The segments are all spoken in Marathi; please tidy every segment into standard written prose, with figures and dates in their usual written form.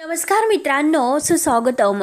नमस्कार मित्रांनो, सुस्वागतम.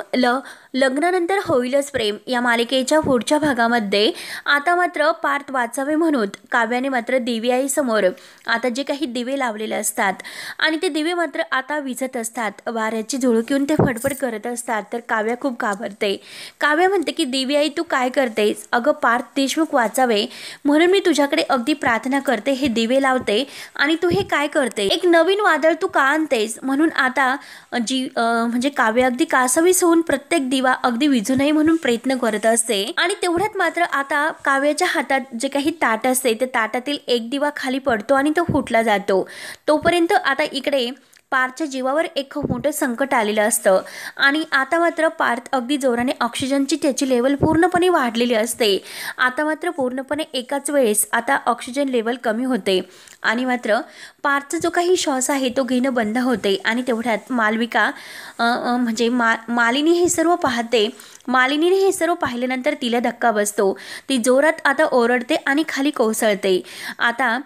लग्नानंतर होईलच प्रेम या मालिकेच्या पुढच्या भागामध्ये आता मात्र पार्थ वाचावे म्हणून काव्याने मात्र दिवी आई समोर आता जे काही दिवे लावलेले असतात आणि ते दिवे मात्र आता विझत असतात. वाऱ्याची झुळूक येऊन ते फडफड करत असतात. तर काव्या खूप घाबरते. काव्या म्हणते की दिवी आई तू काय करतेस? अगं पार्थ देशमुख वाचावे म्हणून मी तुझ्याकडे अगदी प्रार्थना करते, हे दिवे लावते आणि तू हे काय करते? एक नवीन वादळ तू का आणतेस? म्हणून आता म्हणजे काव्य अगदी कासावीस होऊन प्रत्येक दिवा अगदी विझू नये म्हणून प्रयत्न करत असते. आणि तेवढ्यात मात्र आता काव्याच्या हातात जे काही ताट असते ते ताटातील एक दिवा खाली पडतो आणि तो फुटला जातो. तोपर्यंत आता इकडे पार्थच्या जीवावर एक खूप मोठं संकट आलेलं असतं आणि आता मात्र पार्थ अगदी जोराने ऑक्सिजनची त्याची लेवल पूर्णपणे वाढलेली असते. आता मात्र पूर्णपणे एकाच वेळेस आता ऑक्सिजन लेवल कमी होते आणि मात्र पार्थचा जो काही श्वास आहे तो घेणं बंद होते. आणि तेवढ्यात मालविका म्हणजे मालिनी हे सर्व पाहते. मालिनीने हे सर्व पाहिल्यानंतर तिला धक्का बसतो. ती जोरात आता ओरडते आणि खाली कोसळते. आता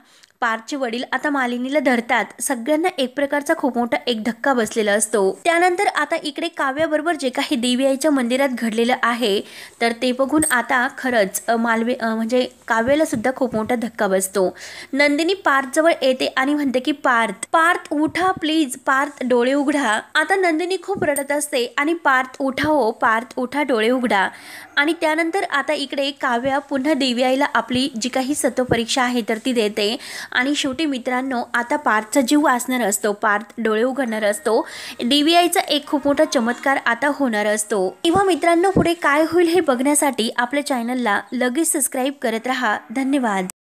पार्थचे वडील आता मालिनीला धरतात. सगळ्यांना एक प्रकारचा खूप मोठा एक धक्का बसलेला असतो. त्यानंतर आता इकडे काव्याबरोबर जे काही देवी आईच्या मंदिरात घडलेलं आहे तर ते बघून आता खरंच म्हणजे काव्याला सुद्धा खूप मोठा धक्का बसतो. नंदिनी पार्थ जवळ येते आणि म्हणते की पार्थ उठा प्लीज, पार्थ डोळे उघडा. आता नंदिनी खूप रडत असते आणि पार्थ उठा, हो पार्थ उठा, डोळे उघडा. आणि त्यानंतर आता इकडे काव्या पुन्हा देवी आईला आपली जी काही सत्व परीक्षा आहे तर ती देते. आणि शेवटी मित्रांनो आता पार्थचा जीव वाचणार असतो, पार्थ डोळे उघडणार असतो. देवी आईचा एक खूप मोठा चमत्कार आता होणार असतो. तेव्हा मित्रांनो पुढे काय होईल हे बघण्यासाठी आपल्या चॅनलला लगेच सबस्क्राईब करत राहा. धन्यवाद.